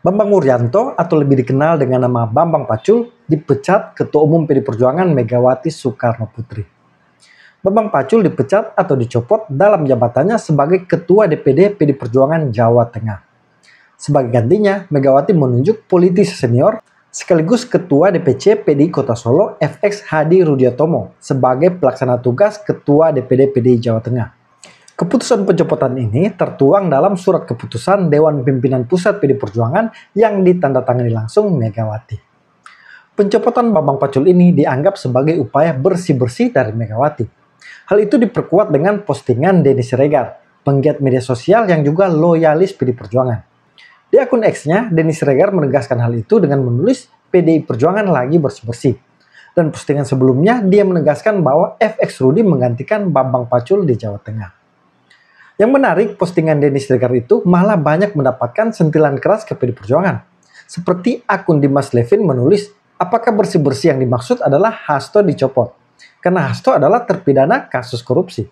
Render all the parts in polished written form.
Bambang Wuryanto atau lebih dikenal dengan nama Bambang Pacul dipecat Ketua Umum PD Perjuangan Megawati Soekarno Putri. Bambang Pacul dipecat atau dicopot dalam jabatannya sebagai Ketua DPD PD Perjuangan Jawa Tengah. Sebagai gantinya, Megawati menunjuk politisi senior sekaligus Ketua DPC PDI Kota Solo FX Hadi Rudiatomo sebagai pelaksana tugas Ketua DPD PDI Jawa Tengah. Keputusan pencopotan ini tertuang dalam surat keputusan Dewan Pimpinan Pusat PD Perjuangan yang ditandatangani langsung Megawati. Pencopotan Bambang Pacul ini dianggap sebagai upaya bersih-bersih dari Megawati. Hal itu diperkuat dengan postingan Denny Siregar, penggiat media sosial yang juga loyalis PD Perjuangan. Di akun X-nya, Denny Siregar menegaskan hal itu dengan menulis PDI Perjuangan lagi bersih-bersih. Dan postingan sebelumnya, dia menegaskan bahwa FX Rudi menggantikan Bambang Pacul di Jawa Tengah. Yang menarik, postingan Denny Siregar itu malah banyak mendapatkan sentilan keras ke PD Perjuangan. Seperti akun Dimas Levin menulis, apakah bersih-bersih yang dimaksud adalah Hasto dicopot? Karena Hasto adalah terpidana kasus korupsi.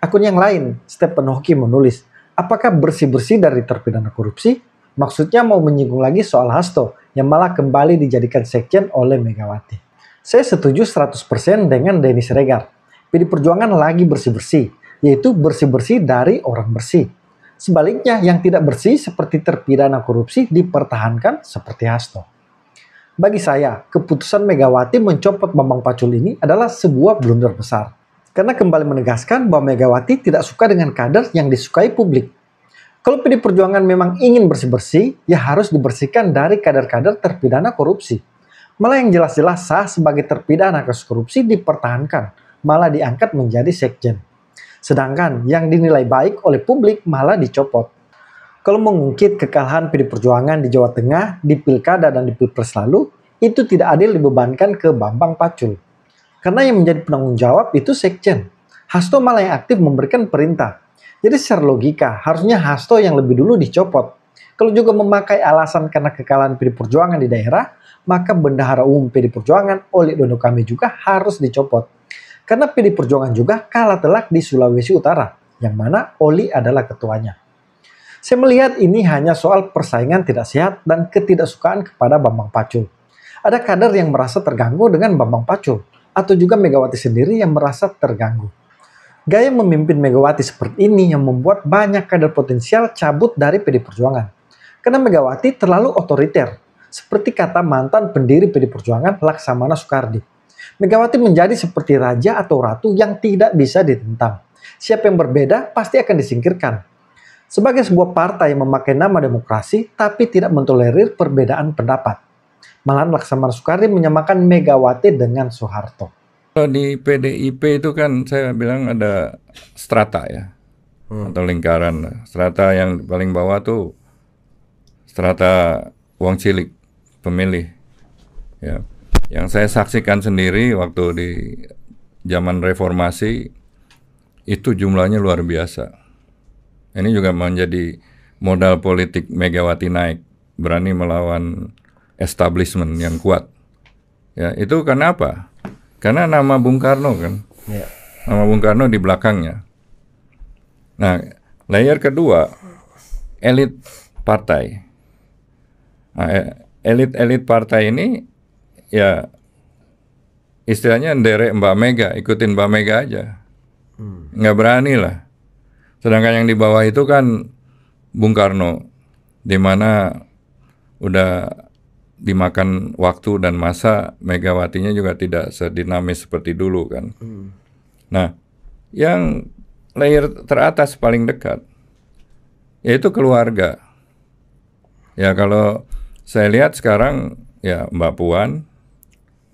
Akun yang lain, Stephen Hoki menulis, apakah bersih-bersih dari terpidana korupsi? Maksudnya mau menyinggung lagi soal Hasto, yang malah kembali dijadikan sekjen oleh Megawati. Saya setuju 100% dengan Denny Siregar. PD Perjuangan lagi bersih-bersih, yaitu bersih-bersih dari orang bersih. Sebaliknya, yang tidak bersih seperti terpidana korupsi dipertahankan seperti Hasto. Bagi saya, keputusan Megawati mencopot Bambang Pacul ini adalah sebuah blunder besar. Karena kembali menegaskan bahwa Megawati tidak suka dengan kader yang disukai publik. Kalau PD Perjuangan memang ingin bersih-bersih, ya harus dibersihkan dari kader-kader terpidana korupsi. Malah yang jelas-jelas sah sebagai terpidana kasus korupsi dipertahankan, malah diangkat menjadi sekjen. Sedangkan yang dinilai baik oleh publik malah dicopot. Kalau mengungkit kekalahan PD Perjuangan di Jawa Tengah, di Pilkada dan di Pilpres lalu, itu tidak adil dibebankan ke Bambang Pacul. Karena yang menjadi penanggung jawab itu sekjen. Hasto malah yang aktif memberikan perintah. Jadi secara logika, harusnya Hasto yang lebih dulu dicopot. Kalau juga memakai alasan karena kekalahan PD Perjuangan di daerah, maka Bendahara Umum PD Perjuangan Oli Dondo Kambe juga harus dicopot. Karena PD Perjuangan juga kalah telak di Sulawesi Utara, yang mana Oli adalah ketuanya. Saya melihat ini hanya soal persaingan tidak sehat dan ketidaksukaan kepada Bambang Pacul. Ada kader yang merasa terganggu dengan Bambang Pacul, atau juga Megawati sendiri yang merasa terganggu. Gaya memimpin Megawati seperti ini yang membuat banyak kader potensial cabut dari PD Perjuangan. Karena Megawati terlalu otoriter, seperti kata mantan pendiri PD Perjuangan Laksamana Soekardi. Megawati menjadi seperti raja atau ratu yang tidak bisa ditentang. Siapa yang berbeda pasti akan disingkirkan. Sebagai sebuah partai yang memakai nama demokrasi tapi tidak mentolerir perbedaan pendapat. Malahan Laksamana Soekardi menyamakan Megawati dengan Soeharto. Kalau di PDIP itu kan saya bilang ada strata ya, atau lingkaran. Strata yang paling bawah tuh strata wong cilik, pemilih. Ya. Yang saya saksikan sendiri waktu di zaman reformasi itu jumlahnya luar biasa. Ini juga menjadi modal politik Megawati naik, berani melawan establishment yang kuat. Ya, itu karena apa? Karena nama Bung Karno kan. Ya. Nama Bung Karno di belakangnya. Nah, layer kedua, elit partai. Nah, elit partai ini ya istilahnya nderek Mbak Mega, ikutin Mbak Mega aja. Nggak berani lah. Sedangkan yang di bawah itu kan Bung Karno, di mana udah dimakan waktu dan masa, Megawatinya juga tidak sedinamis seperti dulu kan. Nah, yang layer teratas paling dekat, yaitu keluarga. Ya kalau saya lihat sekarang ya Mbak Puan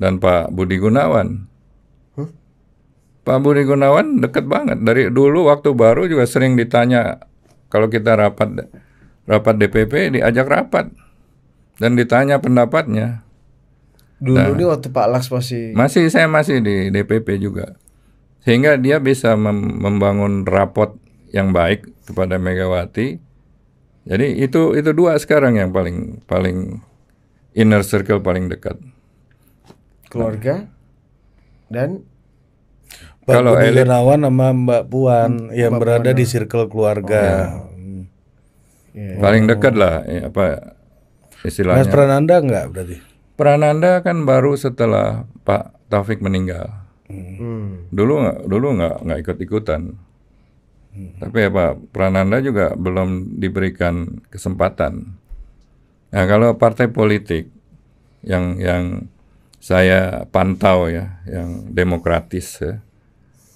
dan Pak Budi Gunawan. Pak Budi Gunawan deket banget. Dari dulu waktu baru juga sering ditanya, kalau kita rapat DPP diajak rapat dan ditanya pendapatnya. Dulu nih waktu Pak Laks saya masih di DPP juga. Sehingga dia bisa membangun raport yang baik kepada Megawati. Jadi itu dua sekarang yang paling inner circle paling dekat. Keluarga dan Pak Budi Gunawan sama Mbak Puan yang berada di circle keluarga. Paling dekat lah, Mas istilahnya. Prananda enggak berarti? Prananda kan baru setelah Pak Taufik meninggal. Dulu nggak ikut-ikutan. Tapi ya Pak Prananda juga belum diberikan kesempatan. Nah, kalau partai politik yang saya pantau ya, yang demokratis ya,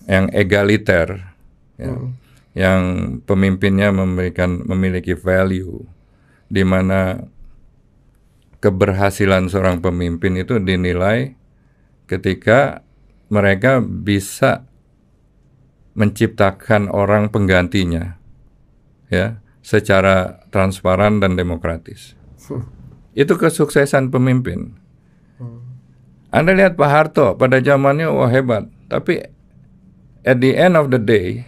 yang egaliter, ya, yang pemimpinnya memiliki value, di mana keberhasilan seorang pemimpin itu dinilai ketika mereka bisa menciptakan orang penggantinya, ya, secara transparan dan demokratis. Itu kesuksesan pemimpin. Anda lihat Pak Harto pada zamannya wah hebat, tapi at the end of the day,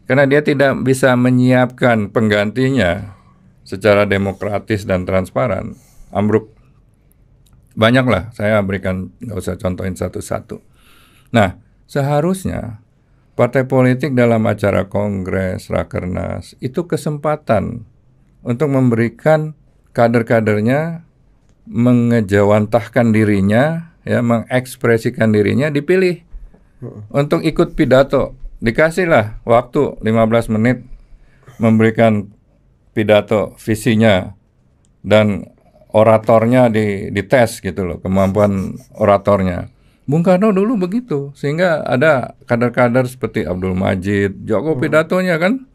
karena dia tidak bisa menyiapkan penggantinya secara demokratis dan transparan, ambruk. Banyaklah, saya berikan, nggak usah contohin satu-satu. Nah, seharusnya partai politik dalam acara kongres, rakernas, itu kesempatan untuk memberikan kader-kadernya mengejawantahkan dirinya, ya, mengekspresikan dirinya, dipilih untuk ikut pidato. Dikasihlah waktu 15 menit memberikan pidato visinya dan oratornya dites gitu loh, kemampuan oratornya. Bung Karno dulu begitu, sehingga ada kader-kader seperti Abdul Majid, Joko pidatonya kan.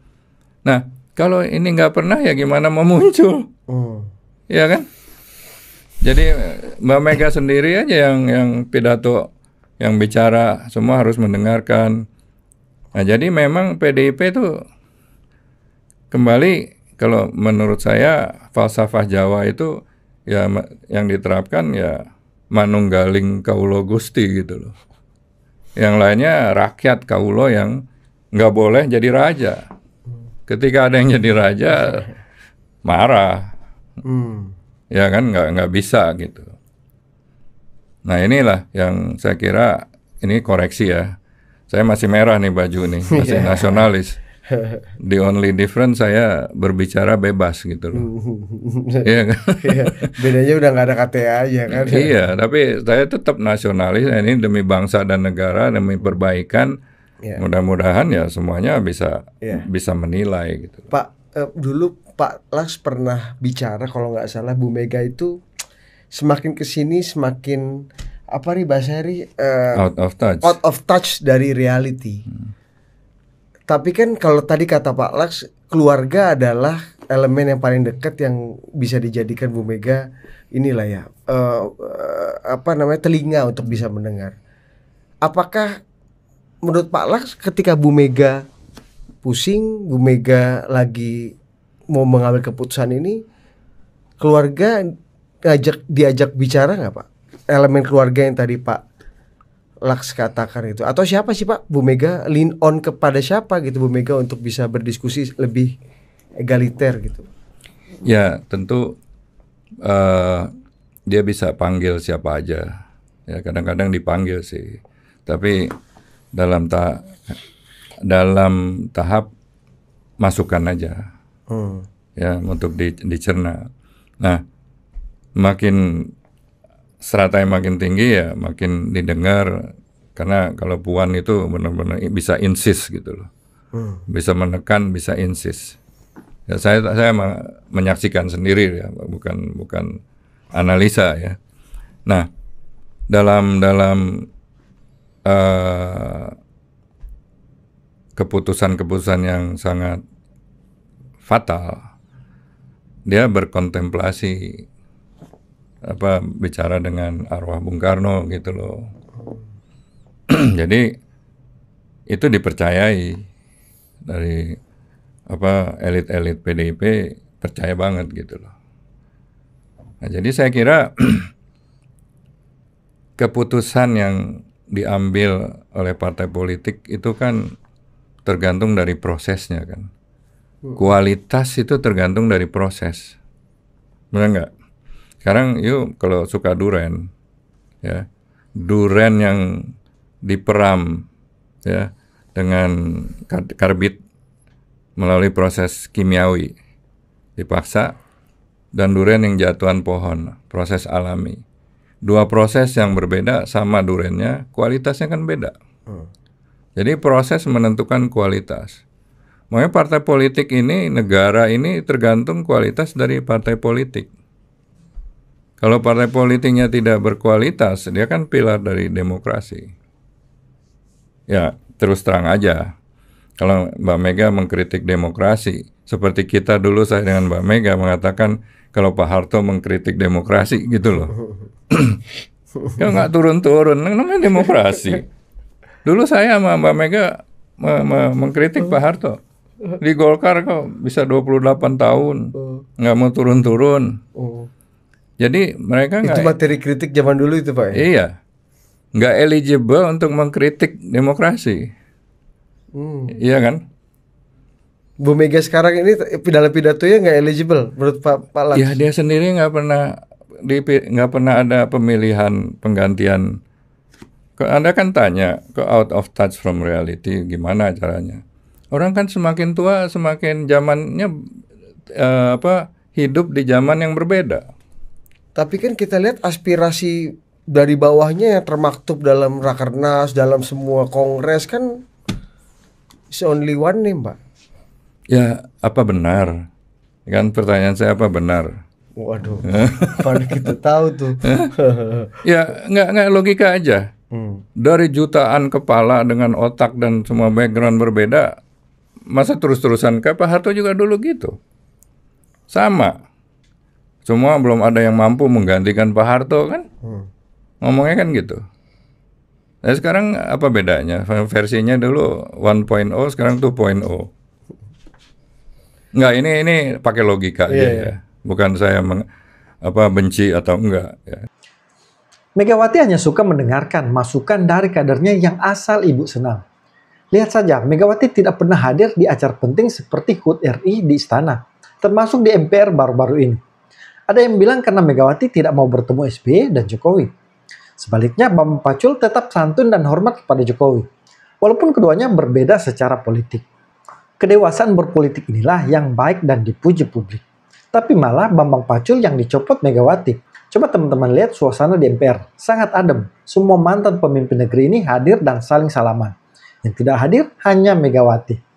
Nah, kalau ini nggak pernah ya gimana mau muncul, ya kan? Jadi Mbak Mega sendiri aja yang pidato, yang bicara, semua harus mendengarkan. Nah, jadi memang PDIP itu kembali, kalau menurut saya falsafah Jawa itu ya yang diterapkan ya manunggaling kaulo gusti gitu loh. Yang lainnya rakyat kaulo yang nggak boleh jadi raja. Ketika ada yang jadi raja marah, ya kan nggak bisa gitu. Nah inilah yang saya kira ini koreksi ya. Saya masih merah nih baju nih, masih nasionalis. The only difference saya berbicara bebas gitu loh. Iya kan? Bedanya udah nggak ada KTA aja kan. Iya, tapi saya tetap nasionalis. Ini demi bangsa dan negara, demi perbaikan. Mudah-mudahan ya semuanya bisa menilai gitu. Pak, dulu Pak Laks pernah bicara kalau nggak salah Bu Mega itu semakin kesini semakin apa nih bahasanya out of touch dari reality. Tapi kan kalau tadi kata Pak Laks, keluarga adalah elemen yang paling dekat yang bisa dijadikan Bu Mega inilah ya telinga untuk bisa mendengar. Apakah menurut Pak Laks ketika Bu Mega pusing, Bu Mega lagi mau mengambil keputusan ini, keluarga diajak bicara nggak Pak? Elemen keluarga yang tadi Pak Laks katakan itu, atau siapa sih Pak? Bu Mega lean on kepada siapa gitu Bu Mega untuk bisa berdiskusi lebih egaliter gitu? Ya tentu dia bisa panggil siapa aja. Ya kadang-kadang dipanggil sih, tapi dalam tahap masukan aja, ya untuk dicerna. Nah, makin strata yang makin tinggi ya makin didengar, karena kalau Puan itu benar-benar bisa insist gitu loh, bisa menekan, bisa insist. Ya, saya menyaksikan sendiri ya, bukan analisa ya. Nah, dalam keputusan-keputusan yang sangat fatal, dia berkontemplasi bicara dengan arwah Bung Karno gitu loh. Jadi itu dipercayai dari elit-elit PDIP, percaya banget gitu loh. Nah, jadi saya kira keputusan yang diambil oleh partai politik itu kan tergantung dari prosesnya kan. Kualitas itu tergantung dari proses. Benar nggak? Sekarang yuk kalau suka duren, ya duren yang diperam ya dengan karbit melalui proses kimiawi, dipaksa dan durian yang jatuhan pohon, proses alami. Dua proses yang berbeda sama duriannya, kualitasnya kan beda. Jadi proses menentukan kualitas. Makanya partai politik ini, negara ini tergantung kualitas dari partai politik. Kalau partai politiknya tidak berkualitas, dia kan pilar dari demokrasi. Ya, terus terang aja. Kalau Mbak Mega mengkritik demokrasi, seperti kita dulu, saya dengan Mbak Mega mengatakan kalau Pak Harto mengkritik demokrasi gitu loh. Kalau nggak turun-turun, namanya demokrasi. Dulu saya sama Mbak Mega mengkritik Pak Harto. Di Golkar kok bisa 28 tahun, nggak mau turun-turun. Jadi mereka nggak... Itu materi kritik zaman dulu itu Pak ya? Iya, nggak eligible untuk mengkritik demokrasi. Iya kan? Bu Mega sekarang ini dalam pidatonya nggak eligible menurut Pak Laks? Ya dia sendiri nggak pernah ada pemilihan penggantian. Anda kan tanya, kok out of touch from reality, gimana caranya? Orang kan semakin tua, semakin zamannya hidup di zaman yang berbeda. Tapi kan kita lihat aspirasi dari bawahnya yang termaktub dalam Rakernas, dalam semua kongres kan is only one name, Pak. Ya, apa benar? Kan pertanyaan saya, apa benar? Waduh, mana kita tahu tuh. Ya, nggak logika aja. Dari jutaan kepala dengan otak dan semua background berbeda, masa terus-terusan kayak Pak Harto juga dulu gitu. Sama. Semua belum ada yang mampu menggantikan Pak Harto kan? Ngomongnya kan gitu. Nah, sekarang apa bedanya? Versinya dulu 1.0, sekarang 2.0. Enggak, ini pakai logika aja ya. Bukan saya benci atau enggak ya. Megawati hanya suka mendengarkan masukan dari kadernya yang asal ibu senang. Lihat saja, Megawati tidak pernah hadir di acara penting seperti HUT RI di istana, termasuk di MPR baru-baru ini. Ada yang bilang karena Megawati tidak mau bertemu SBY dan Jokowi. Sebaliknya, Bambang Pacul tetap santun dan hormat kepada Jokowi, walaupun keduanya berbeda secara politik. Kedewasaan berpolitik inilah yang baik dan dipuji publik. Tapi malah Bambang Pacul yang dicopot Megawati. Coba teman-teman lihat suasana di MPR, sangat adem. Semua mantan pemimpin negeri ini hadir dan saling salaman. Yang tidak hadir hanya Megawati.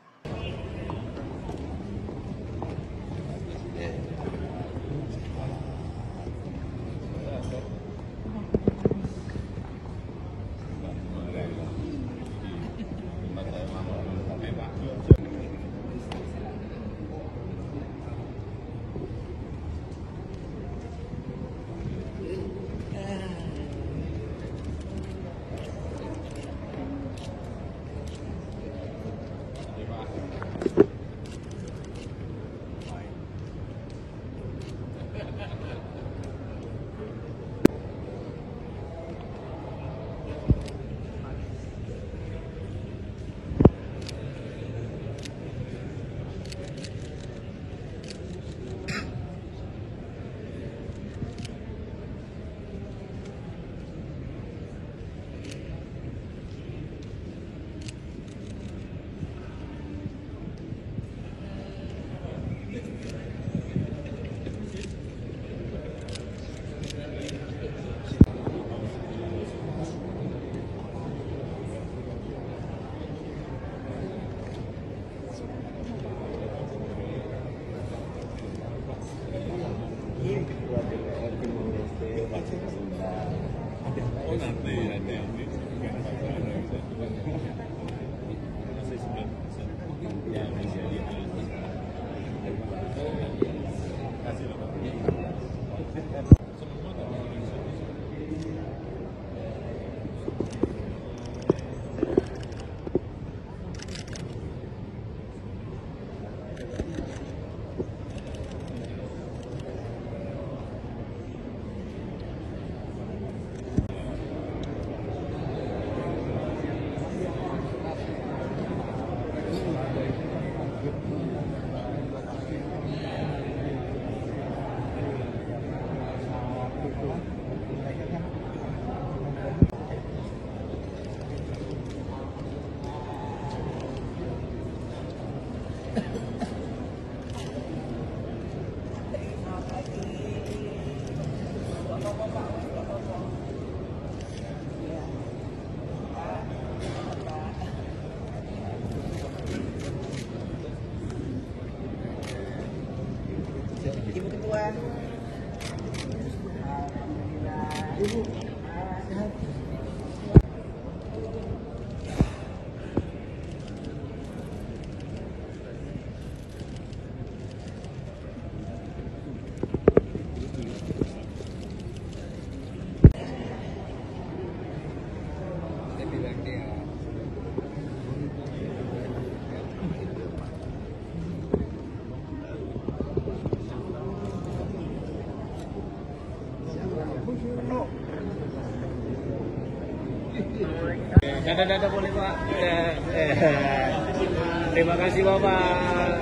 Dada boleh Pak. Terima kasih Bapak.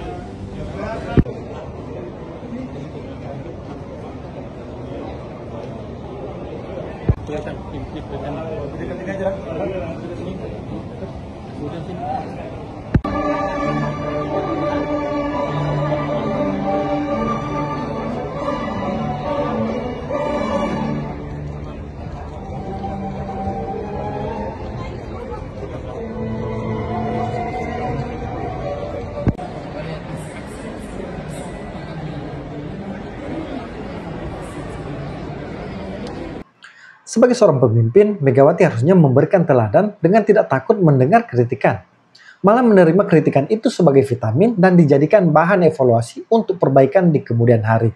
Kelihatan. Dekat-dekat aja. Sudah sini. Sebagai seorang pemimpin, Megawati harusnya memberikan teladan dengan tidak takut mendengar kritikan. Malah menerima kritikan itu sebagai vitamin dan dijadikan bahan evaluasi untuk perbaikan di kemudian hari.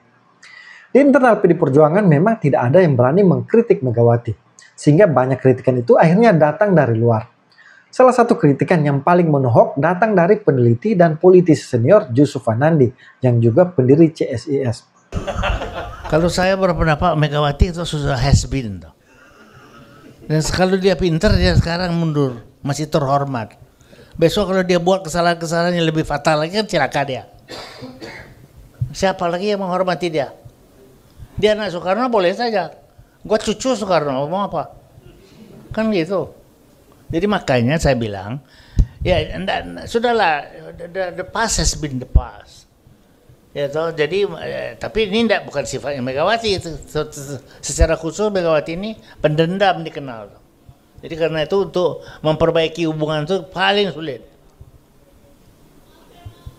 Di internal PD Perjuangan memang tidak ada yang berani mengkritik Megawati, sehingga banyak kritikan itu akhirnya datang dari luar. Salah satu kritikan yang paling menohok datang dari peneliti dan politisi senior Jusuf Anandi, yang juga pendiri CSIS. Kalau saya berpendapat Megawati itu sudah has been. Dan kalau dia pinter, dia sekarang mundur, masih terhormat. Besok kalau dia buat kesalahan-kesalahan yang lebih fatal lagi kan celaka dia. Siapa lagi yang menghormati dia? Dia anak Soekarno boleh saja. Gua cucu Soekarno, mau apa? Kan gitu. Jadi makanya saya bilang, ya sudahlah, the past has been the past. Ya toh, jadi tapi ini bukan sifatnya Megawati. Secara khusus Megawati ini pendendam dikenal. Jadi karena itu untuk memperbaiki hubungan itu paling sulit.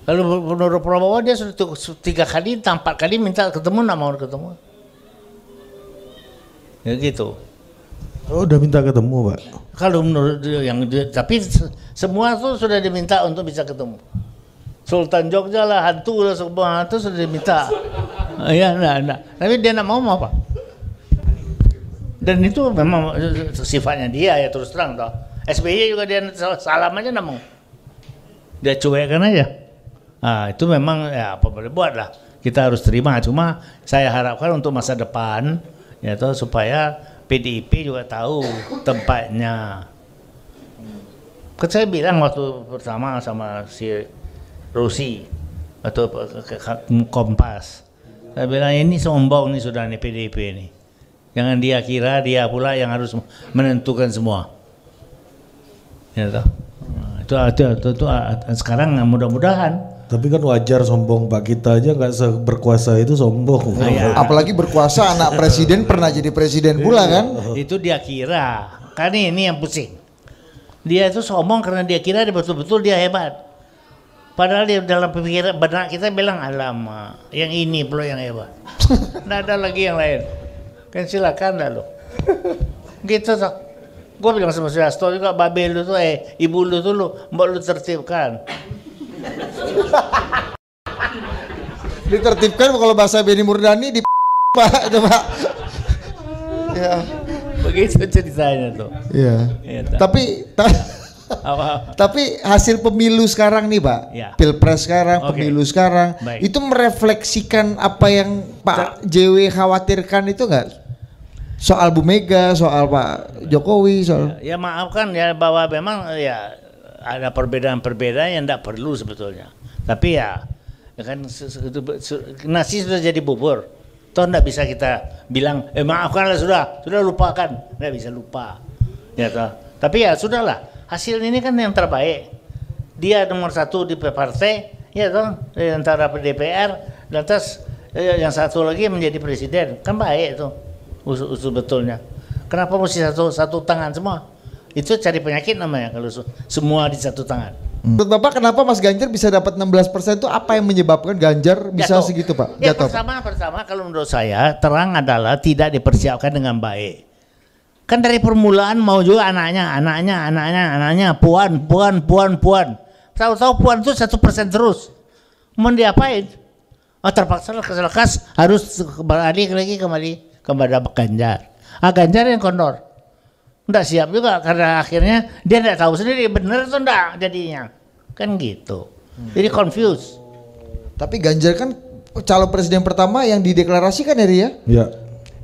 Kalau menurut Prabowo dia sudah 3 kali, 4 kali minta ketemu, nggak mau ketemu. Ya gitu. Oh, udah minta ketemu, Pak. Kalau menurut yang tapi semua tuh sudah diminta untuk bisa ketemu. Sultan Jogja lah, hantu lah, semua itu sudah diminta. Ya, nah. Tapi dia nak mau apa? Dan itu memang sifatnya dia ya, terus terang toh. SBY juga dia salam aja nak mau. Dia cuekkan aja. Nah, itu memang ya apa boleh buat lah. Kita harus terima. Cuma saya harapkan untuk masa depan ya toh, supaya PDIP juga tahu tempatnya. Kan saya bilang waktu pertama sama si Rusi atau Kompas, saya bilang ini sombong nih sudah nih PDIP ini. Jangan dia kira dia pula yang harus menentukan semua. Ya toh. Itu sekarang mudah-mudahan. Tapi kan wajar sombong, Pak. Kita aja nggak berkuasa itu sombong. Apalagi berkuasa anak presiden pernah jadi presiden pula kan? Itu dia kira. Kan ini yang pusing. Dia itu sombong karena dia kira dia betul-betul dia hebat. Padahal dia dalam pikiran benak kita bilang alamak, yang ini pula yang hebat. Nggak ada lagi yang lain. Kan silakan dah lo. Gitu toh. Gue bilang sama si Hasto juga, babel lu tuh, ibu lu tuh mbak lu tertibkan. Ditertibkan kalau bahasa Benny Murdani di Pak coba. Ya. Begitu ceritanya tuh. Iya. Ya, tapi hasil pemilu sekarang nih Pak, ya. Pilpres sekarang, pemilu sekarang, baik. Itu merefleksikan apa yang Pak JW khawatirkan itu enggak? Soal Bu Mega, soal Pak Jokowi, soal. Ya maafkan ya bahwa memang ya ada perbedaan-perbedaan yang tidak perlu sebetulnya. Tapi ya kan nasi sudah jadi bubur. Toh tidak bisa kita bilang maafkanlah sudah lupakan, tidak bisa lupa. Ya toh. Tapi ya sudahlah. Hasil ini kan yang terbaik. Dia nomor 1 di partai, ya toh, antara DPR, lantas yang satu lagi menjadi presiden, kan baik itu sebetulnya. Kenapa mesti satu tangan semua? Itu cari penyakit namanya kalau semua di satu tangan. Menurut Bapak kenapa Mas Ganjar bisa dapat 16% itu apa yang menyebabkan Ganjar bisa Jatuh. segitu Pak? Ya Jatuh, Pak. pertama kalau menurut saya terang adalah tidak dipersiapkan dengan baik. Kan dari permulaan mau juga anaknya, puan. Tahu-tahu puan itu 1% terus. Mau diapain? Oh terpaksa lekas harus kembali kepada Ganjar. Ganjar yang kondor. Nggak siap juga karena akhirnya dia nggak tahu sendiri benar atau enggak jadinya. Kan gitu. Jadi confused. Tapi Ganjar kan calon presiden pertama yang dideklarasikan ya Ria? Ya.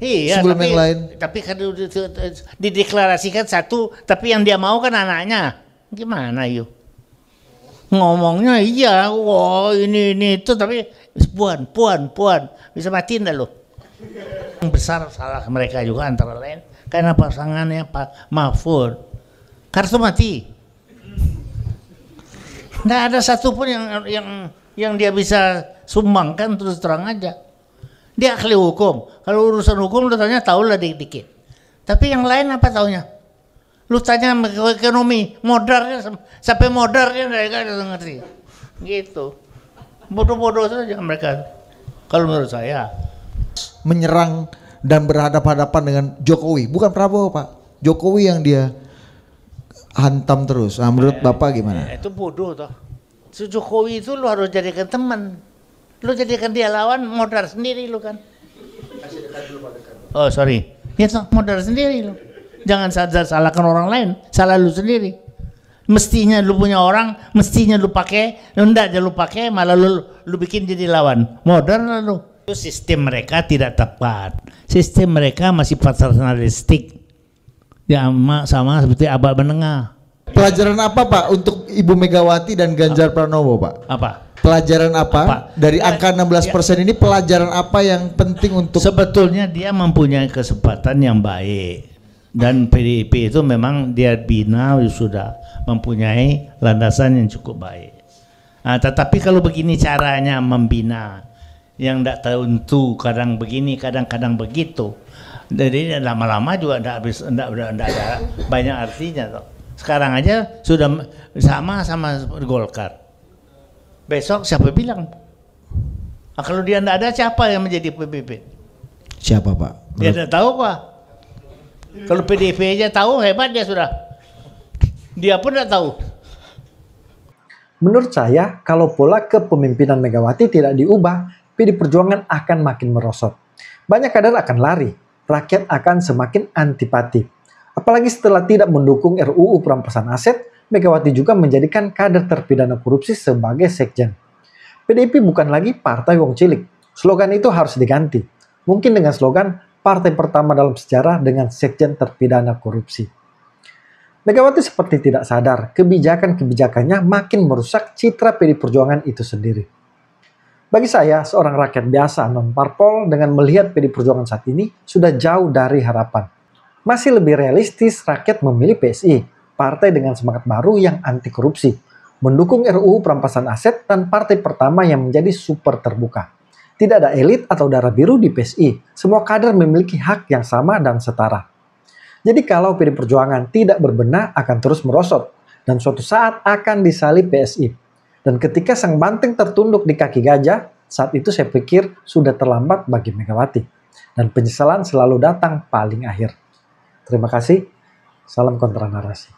Iya, Sebelum tapi, yang lain. tapi kan dideklarasikan satu, tapi yang dia mau kan anaknya. Gimana yuk? Ngomongnya iya, wah ini itu, tapi puan, bisa matiin dah lo. Yang besar salah mereka juga antara lain, karena pasangannya Pak Mahfud, kartu mati. Nggak ada satupun yang dia bisa sumbangkan, terus terang aja. Dia ahli hukum. Kalau urusan hukum lu tanya tahu lah dikit-dikit. Tapi yang lain apa taunya? Lu tanya ekonomi, modalnya sampai modalnya mereka nggak ngerti. Gitu. Bodoh-bodoh saja mereka. Kalau menurut saya. Menyerang dan berhadapan-hadapan dengan Jokowi, bukan Prabowo Pak. Jokowi yang dia hantam terus. Nah, menurut Bapak gimana? Itu bodoh toh. Si Jokowi itu lu harus jadikan teman. Lu jadikan dia lawan, modal sendiri lu kan. Oh sorry, ya toh modal sendiri lu. Jangan salahkan orang lain, salah lu sendiri. Mestinya lu punya orang, mestinya lu pakai, enggak aja lu pakai, malah lu bikin jadi lawan. Modal lu. Sistem mereka tidak tepat. Sistem mereka masih paternalistik. Ya sama seperti abad menengah. Pelajaran apa Pak untuk Ibu Megawati dan Ganjar Pranowo Pak? Apa? Pelajaran apa? Dari angka 16% ini pelajaran apa yang penting untuk? Sebetulnya dia mempunyai kesempatan yang baik. Dan PDIP itu memang dia bina sudah mempunyai landasan yang cukup baik. Nah, tetapi kalau begini caranya membina, yang tidak tentu, kadang begini, kadang-kadang begitu. Jadi lama-lama juga tidak ada banyak artinya. Toh. Sekarang aja sudah sama Golkar. Besok siapa bilang? Kalau dia tidak ada, siapa yang menjadi PBB? Siapa Pak? Dia tidak tahu Pak. Kalau PDIP aja tahu, hebat dia sudah. Dia pun tidak tahu. Menurut saya, kalau pola kepemimpinan Megawati tidak diubah, PD Perjuangan akan makin merosot. Banyak kader akan lari, rakyat akan semakin antipati. Apalagi setelah tidak mendukung RUU perampasan aset, Megawati juga menjadikan kader terpidana korupsi sebagai sekjen. PDIP bukan lagi partai wong cilik. Slogan itu harus diganti. Mungkin dengan slogan partai pertama dalam sejarah dengan sekjen terpidana korupsi. Megawati seperti tidak sadar kebijakan-kebijakannya makin merusak citra PD Perjuangan itu sendiri. Bagi saya, seorang rakyat biasa non-parpol dengan melihat PD Perjuangan saat ini sudah jauh dari harapan. Masih lebih realistis rakyat memilih PSI, partai dengan semangat baru yang anti korupsi, mendukung RUU perampasan aset dan partai pertama yang menjadi super terbuka. Tidak ada elit atau darah biru di PSI, semua kader memiliki hak yang sama dan setara. Jadi kalau PD Perjuangan tidak berbenah akan terus merosot, dan suatu saat akan disalib PSI. Dan ketika sang banteng tertunduk di kaki gajah, saat itu saya pikir sudah terlambat bagi Megawati. Dan penyesalan selalu datang paling akhir. Terima kasih, salam kontra narasi.